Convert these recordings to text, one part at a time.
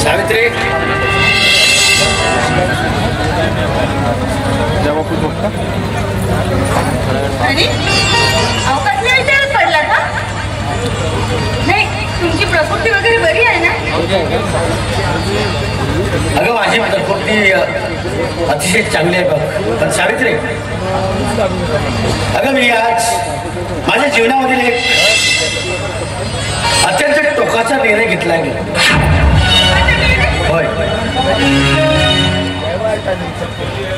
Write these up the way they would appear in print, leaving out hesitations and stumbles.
सावित्री अरे अवकाशला विचारच पडला का? नाही, तुमची प्रकृती वगैरे बरी आहे ना? अगं माझी प्रकृती अतिशय चांगली आहे बघ. पण सावित्री, अगं मी आज माझ्या जीवनामधील एक अत्यंत टोकाचा निर्णय घेतला आहे. होय,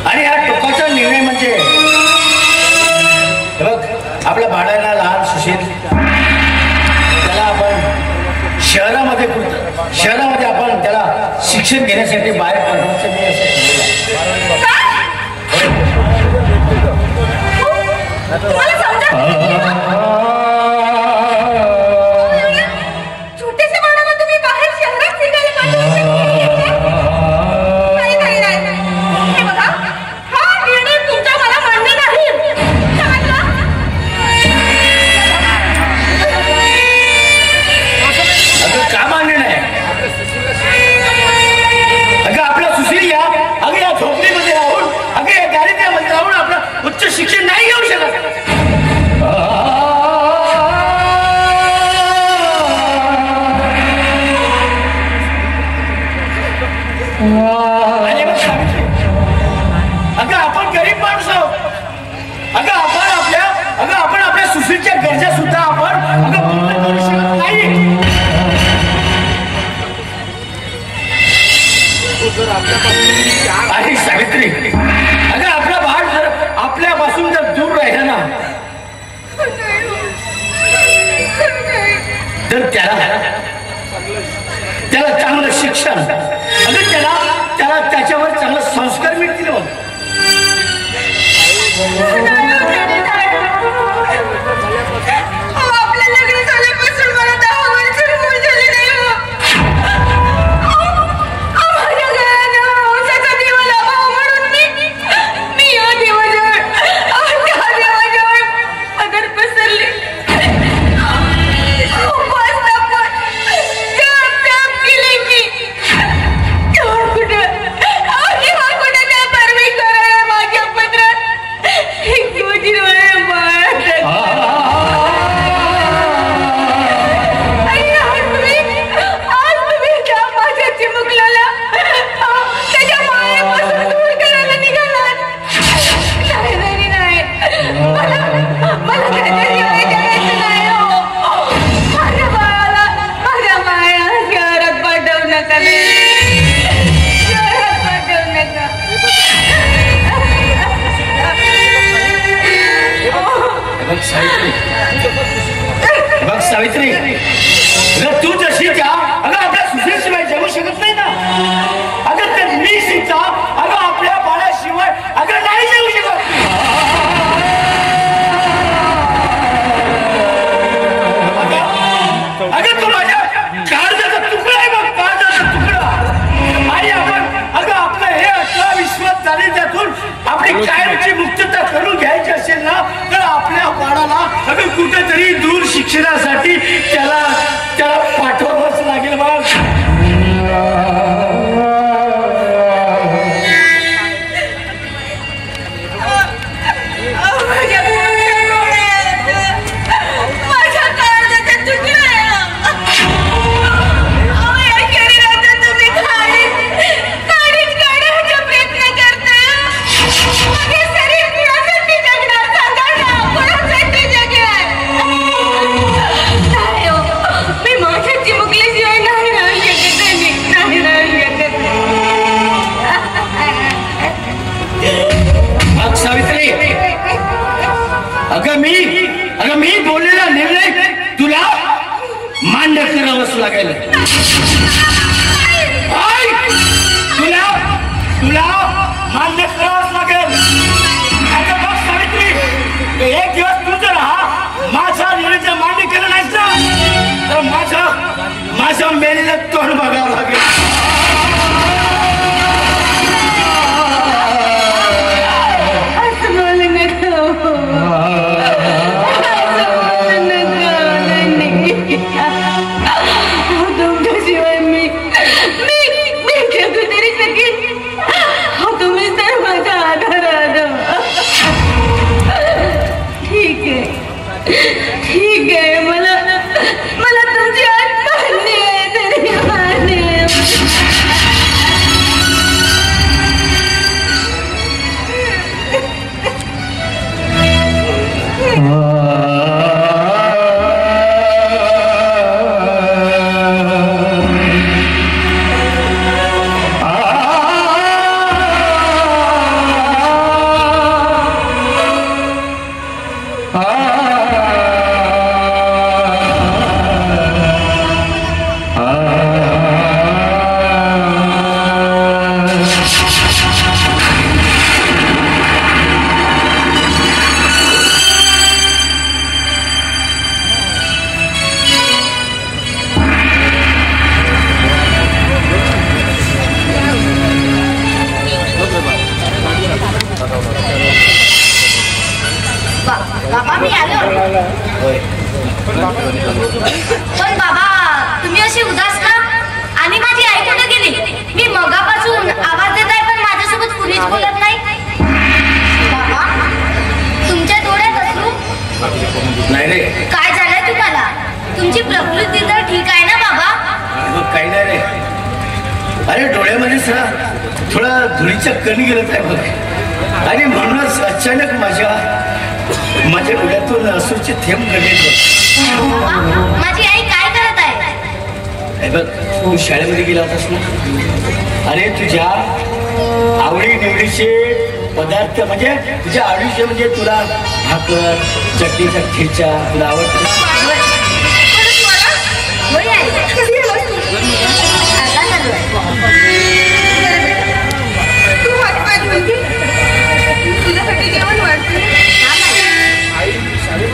आणि हा टोकाचा निर्णय म्हणजे बघ, आपल्या भाड्याला लहान सुशील त्याला आपण शहरामध्ये आपण त्याला शिक्षण घेण्यासाठी बाहेर पाठवायचं मी असं छोटेसे बाळाला तुम्ही बाहेर शहरात शिकायला पाठवू शिक्षण नाही घेऊ शकत. अगं आपण गरीब माणूस आहोत. अगं आपण आपल्या सुशीलच्या गरजा सुद्धा आपण पूर्ण करू शकत नाही. आणि सावित्री, अगं आपला भाग जर आपल्यापासून जर दूर राहिला ना तर त्याला चांगलं शिक्षण, अगं त्याला त्याच्यावर चांगलं संस्कार मिळतील. बघ सावित्री, अगं तू जशी का अगं आपल्या सुशीलशिवाय जगू शकत नाही ना. अगं तर मी सुद्धा अगं आपल्या बाळाशिवाय अगं नाही जगू शकत. अगं तू माझ्या काळजाचा तुकडा आहे बघ, काळजाचा तुकडा. आणि आपण अगं आपलं हे 18-20 झाली, त्यातून आपली कायमची मुक्तता करून घ्यायची असेल ना तर आपल्या बाळाला अगं कुठेतरी दूर शिक्षणासाठी त्याला पाठवावंच लागेल बघ. मी माझ्या काय रे? काय झालंय तुम्हाला? तुमची प्रकृती तर ठीक आहे ना बाबा? काही नाही रे. अरे डोळ्यामध्ये थोडा धुळीच्या कणी गेलं आहे बघ. आणि म्हणूनच अचानक माझ्या डोळ्यातून असूचे थेंब गळले. माझी आई काय करत आहे? बघ, तू शाळेमध्ये गेला होतास ना. अरे तुझ्या आवडी निवडीचे पदार्थ म्हणजे तुझ्या आवडीचे म्हणजे तुला भाकर, चटणीचा ठेचा तुला आवडतं.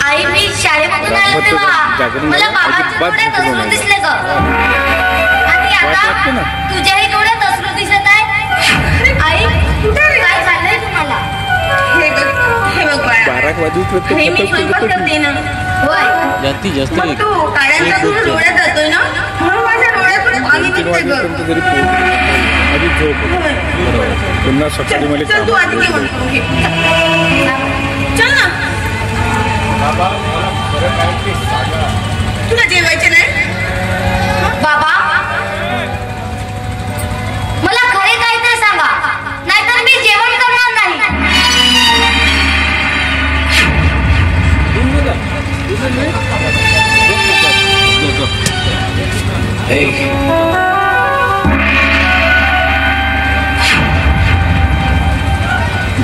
आई मी शाळेमधून आले तेव्हा मला बाबाच्या डोळ्यात अश्रू दिसले ग. आणि आता तुझ्याही डोळ्यात अश्रू दिसत आहे. आई काय झालंय तुम्हाला? हे बघ बाळा, हे मी स्वयंपाक करते ना. होय, मग तू काळ्यांचा तुझ्या डोळ्यात जातोय ना, म्हणून माझ्या डोळ्यातून पाणी निघतंय ग. पुन्हा सकाळी मला चल तू आधी जेवण करून घे. चल ना. तुला जेवायचे नाही बाबा? मला खरे काय ते सांगा, नाहीतर मी जेवण करणार नाही.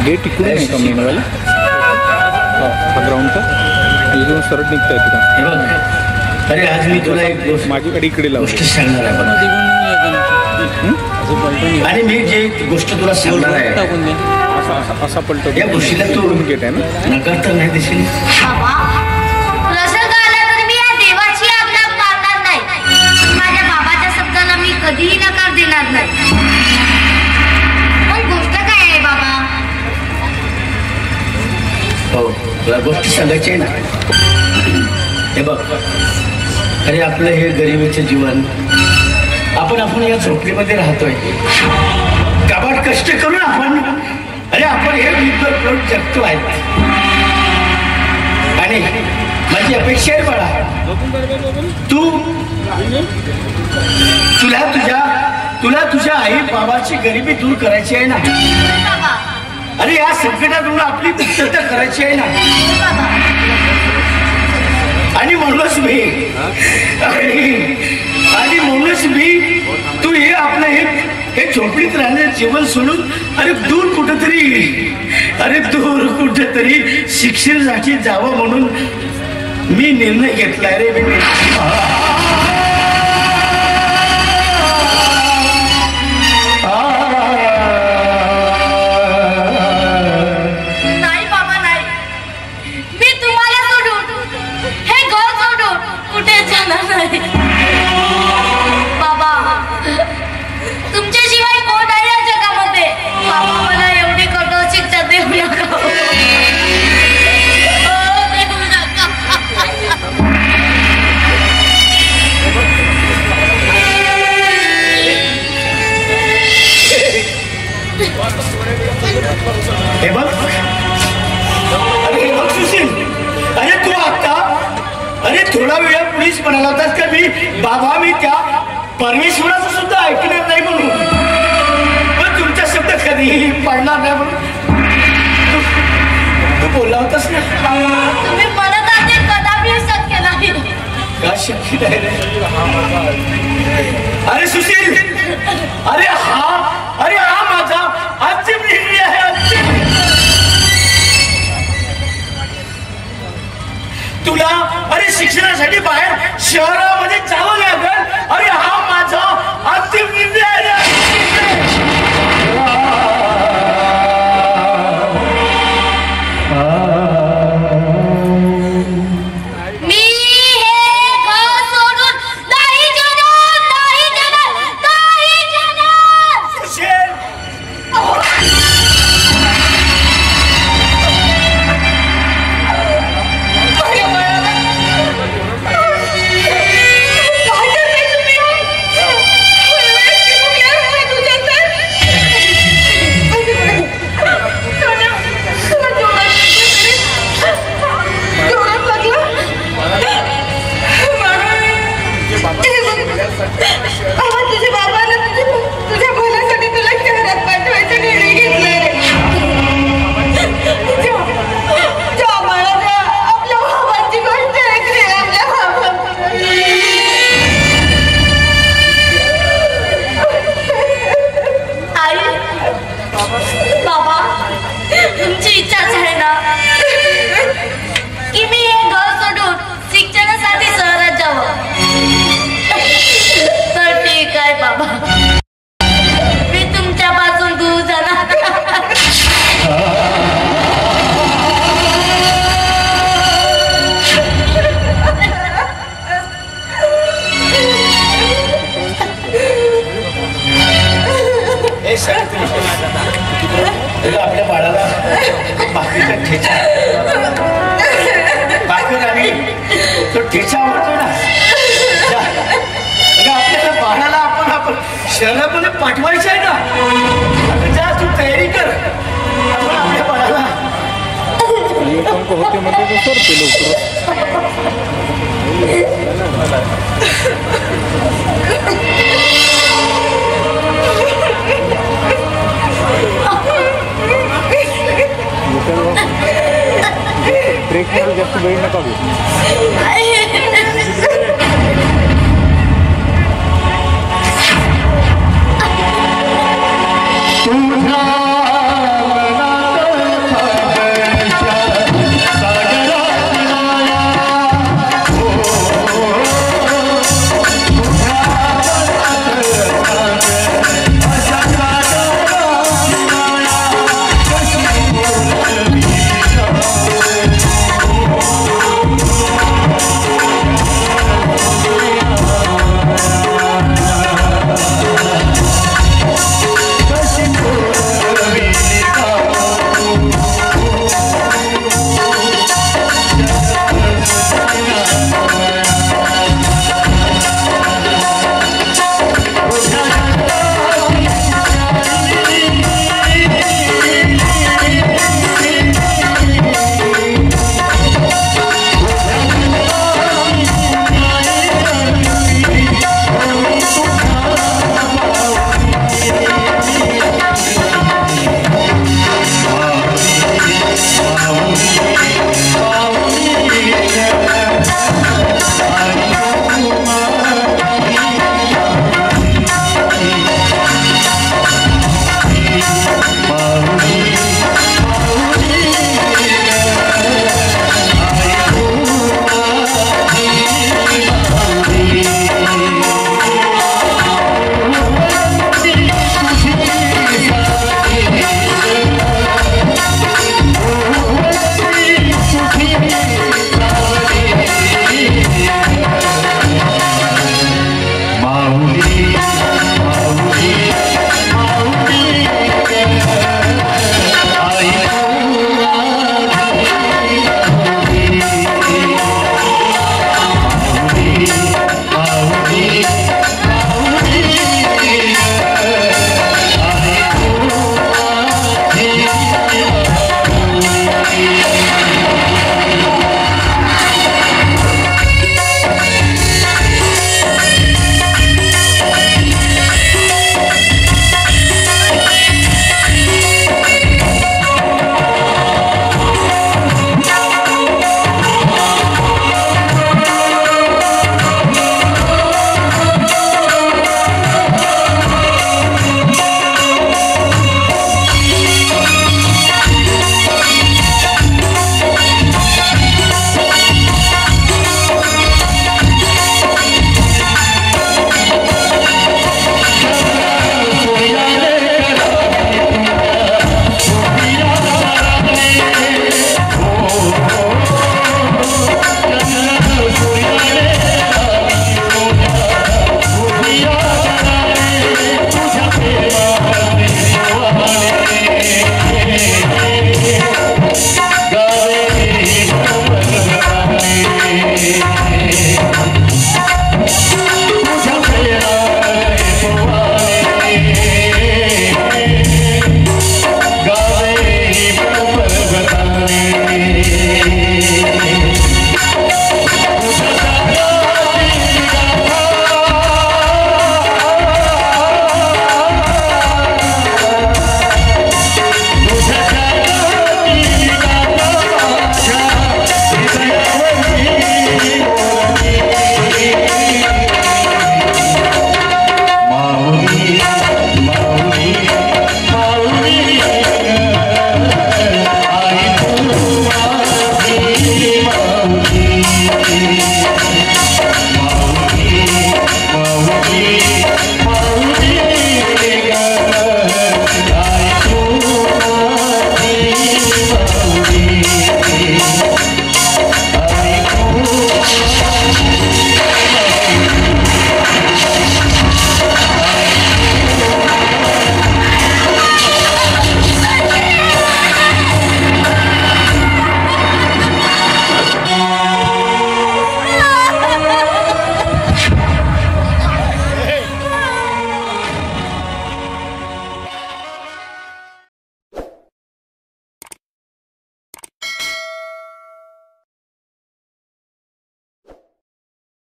गेट इकडून आहे का मेनवाला? हा ग्राउंडचा इकडून सरळ निघता येतो का? अरे आज मी तुला एक गोष्ट माझ्याकडे इकडे गोष्ट सांगणार आहे बघ. आणि मी जे गोष्ट तुला सांगणार आहे असा पलटो. या गोष्टीला तू गेट आहे ना, नकार तर नाही देशील? बाबा, प्रसंग आला तर मी या देवाची आज्ञा पाळणार नाही. माझ्या बाबाच्या शब्दाला मी कधीही नकार देणार नाही. पण गोष्ट काय आहे बाबा? हो, तुला गोष्ट सांगायची आहे ना. हे बघ, अरे आपलं हे गरिबीचं जीवन, आपण या झोपडीमध्ये राहतोय. काबाड कष्ट करून आपण हे विद्युत जगतो आहे. आणि माझी अपेक्षा आहे बाळा, तुला तुझ्या आई बाबाची गरिबी दूर करायची आहे ना. अरे या संकटातून आपली मुक्तता करायची आहे ना. आणि म्हणूनच मी तू हे आपलं हे झोपडीत राहण्याचं जीवन सोडून दूर कुठेतरी शिक्षणासाठी जावं म्हणून मी निर्णय घेतलाय रे. नाही बाबा, नाही. मी तुम्हाला सोडून, हे घर सोडून कुठे जाणार नाही. बाबा, तुमच्याशिवाय कोण आहे या जगामध्ये? बाबा, मला एवढी कठोर शिक्षा देऊ नका. देऊ नका. हे बघ सुशील, तू आता थोडा वेळापूर्वीच म्हणाला होतास का मी त्या परमेश्वराचं सुद्धा ऐकणार नाही म्हणून. पण तुमचा शब्द कधीही पडणार नाही म्हणून तू बोलला होतास ना. तुम्ही म्हणत आहे कदापि शक्य नाही. का शक्य नाही रे? अरे सुशील, हा माझा अंतिम निर्णय आहे. तुला शिक्षणासाठी बाहेर शहरामध्ये जावं लागेल. हा माझा अंतिम निर्णय आहे. हे सावित्री आपल्या बाळाला भाकरीचा ठेचा भाकर आणि तो ठेचा आवडतो ना आपल्याला बाळाला आपण शहरामध्ये पाठवायचं आहे ना जा तू तयारी कर आपण आपल्या बाळाला होते म्हणते तो सरते ब्रेक मध्ये जास्त वेळ नका घेऊ